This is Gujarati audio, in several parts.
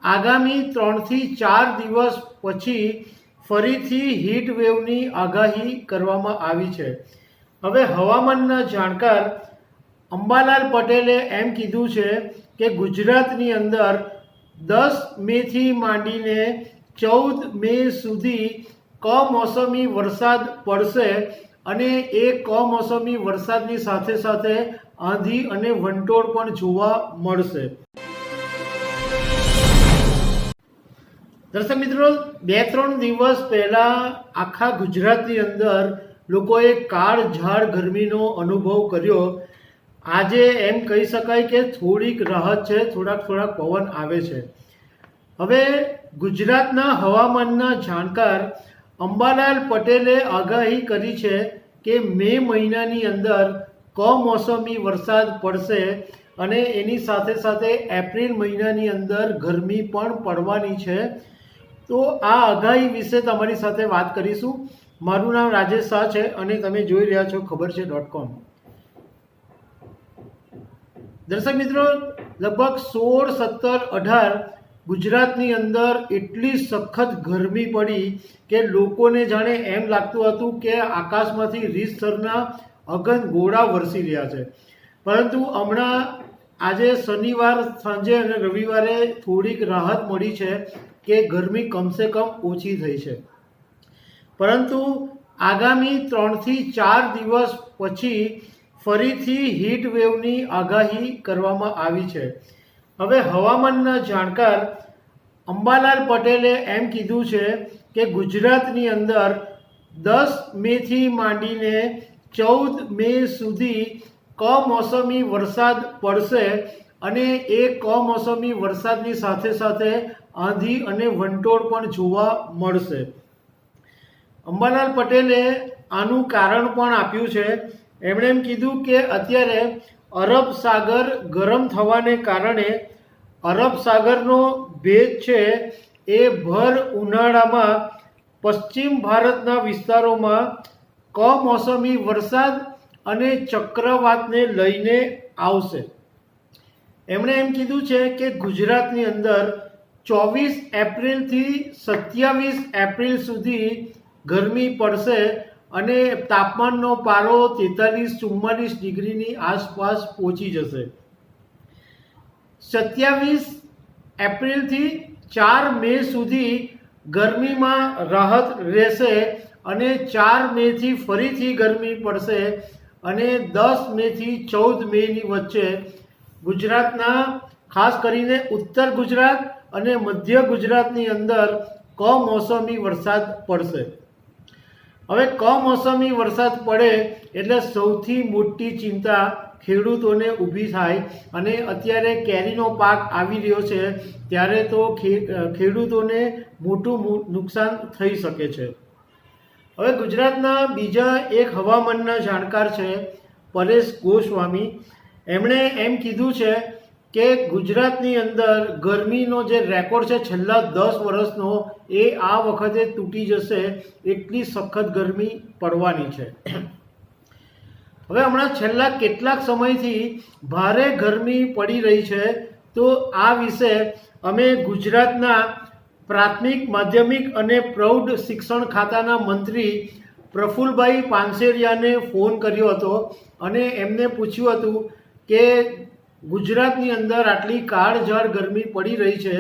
આગામી 3 થી 4 દિવસ પછી ફરીથી હીટ વેવની આગાહી કરવામાં આવી છે। હવે હવામાનના જાણકાર અંબાલાલ પટેલે એમ કીધું છે કે ગુજરાતની અંદર 10 મેથી માંડીને 14 મે સુધી કમોસમી વરસાદ પડશે અને એ કમોસમી વરસાદની સાથે સાથે આંધી અને વંટોળ પણ જોવા મળશે। દર્શક મિત્રો, 2-3 દિવસ પહેલાં આખા ગુજરાતની અંદર લોકોએ કાળઝાળ ગરમીનો અનુભવ કર્યો। આજે એમ કહી શકાય કે થોડીક રાહત છે, થોડાક પવન આવે છે। હવે ગુજરાતના હવામાનના જાણકાર અંબાલાલ પટેલે આગાહી કરી છે કે મે મહિનાની અંદર કમોસમી વરસાદ પડશે અને એની સાથે સાથે એપ્રિલ મહિનાની અંદર ગરમી પણ પડવાની છે। તો આ આગાહી વિશે તમારી સાથે વાત કરીશું। મારું નામ રાજેશ શાહ છે અને તમે જોઈ રહ્યા છો ખબર છે.com। દર્શક મિત્રો, લગભગ 16, 17, 18 ગુજરાતની અંદર એટલી સખત ગરમી પડી કે લોકોને જાણે એમ લાગતું હતું કે આકાશમાંથી રીતસરના અગનગોળા વરસી રહ્યા છે। પરંતુ હમણાં આજે શનિવાર સાંજે અને રવિવારે થોડીક રાહત મળી છે કે ગરમી કમસે કમ ઓછી થઈ છે। પરંતુ આગામી 3 થી 4 દિવસ પછી ફરીથી હીટ વેવની આગાહી કરવામાં આવી છે। હવે હવામાનના જાણકાર અંબાલાલ પટેલે એમ કીધું છે કે ગુજરાતની અંદર 10 મેથી માંડીને 14 મે સુધી કમોસમી વરસાદ પડશે અને એ કમોસમી વરસાદની સાથે સાથે આંધી અને વંટોળ પણ જોવા મળશે। અંબાલાલ પટેલે આનું કારણ પણ આપ્યું છે। એમણે એમ કીધું કે અત્યારે અરબ સાગર ગરમ થવાને કારણે અરબ સાગરનો ભેજ છે એ ભર ઉનાળામાં પશ્ચિમ ભારતના વિસ્તારોમાં કમોસમી વરસાદ અને ચક્રવાતને લઈને આવશે। એમણે એમ કીધું છે કે ગુજરાતની અંદર 24 એપ્રિલથી 27 એપ્રિલ સુધી ગરમી પડશે અને તાપમાનનો પારો 43-44 ડિગ્રીની આસપાસ પહોંચી જશે। 27 એપ્રિલથી 4 મે સુધી ગરમીમાં રાહત રહેશે અને 4 મેથી ફરીથી ગરમી પડશે અને 10 મેથી 14 મેની વચ્ચે ગુજરાતના ખાસ કરીને ઉત્તર ગુજરાત અને મધ્ય ગુજરાતની અંદર કમોસમી વરસાદ પડશે। હવે કમોસમી વરસાદ પડે એટલે સૌથી મોટી ચિંતા ખેડૂતોને ઊભી થાય અને અત્યારે કેરીનો પાક આવી રહ્યો છે ત્યારે તો ખેડૂતોને મોટું નુકસાન થઈ શકે છે। હવે ગુજરાતના બીજા એક હવામાનના જાણકાર છે પરેશ ગોસ્વામી। એમણે એમ કીધું છે કે ગુજરાતની અંદર ગરમીનો જે રેકોર્ડ છે છેલ્લા 10 વર્ષનો એ આ વખતે તૂટી જશે, એટલી સખત ગરમી પડવાની છે। હવે હમણાં છેલ્લા કેટલાક સમયથી ભારે ગરમી પડી રહી છે, તો આ વિશે અમે ગુજરાતના પ્રાથમિક, માધ્યમિક અને પ્રૌઢ શિક્ષણ ખાતાના મંત્રી પ્રફુલભાઈ પાનસેરિયાને ફોન કર્યો હતો અને એમને પૂછ્યું હતું કે ગુજરાતની અંદર આટલી કાળઝાળ ગરમી પડી રહી છે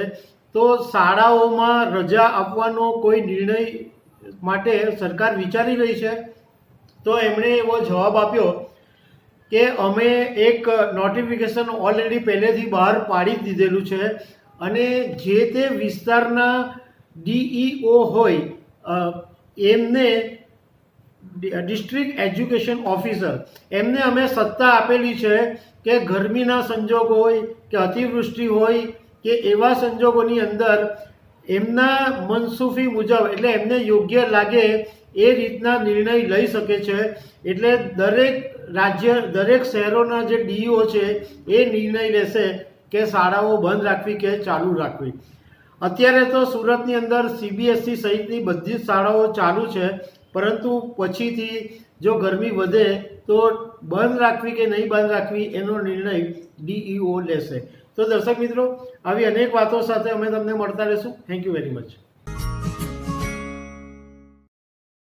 તો શાળાઓમાં રજા આપવાનો કોઈ નિર્ણય માટે સરકાર વિચારી રહી છે? તો એમણે એવો જવાબ આપ્યો કે અમે એક નોટિફિકેશન ઓલરેડી પહેલેથી બહાર પાડી દીધેલું છે અને જે તે વિસ્તારના ડીઈઓ હોય એમને ડિસ્ટ્રિક્ટ એજ્યુકેશન ઓફિસર એમને અમે સત્તા આપેલી છે કે ગરમીના સંજોગ હોય કે અતિવૃષ્ટિ હોય કે એવા સંજોગોની અંદર એમના મનસૂફી મુજબ એટલે એમને યોગ્ય લાગે એ રીતના નિર્ણય લઈ શકે છે। એટલે દરેક રાજ્ય, દરેક શહેરોના જે ડીઈઓ છે એ નિર્ણય લેશે કે શાળાઓ બંધ રાખવી કે ચાલુ રાખવી। અત્યારે તો સુરતની અંદર સીબીએસઈ સહિતની બધી જ શાળાઓ ચાલુ છે, પરંતુ પછીથી જો ગરમી વધે તો બંધ રાખવી કે નહીં બંધ રાખવી એનો નિર્ણય ડીઈઓ લેશે। તો દર્શક મિત્રો આવી અનેક વાતો સાથે અમે તમને મળતા રહીશું. Thank you very much.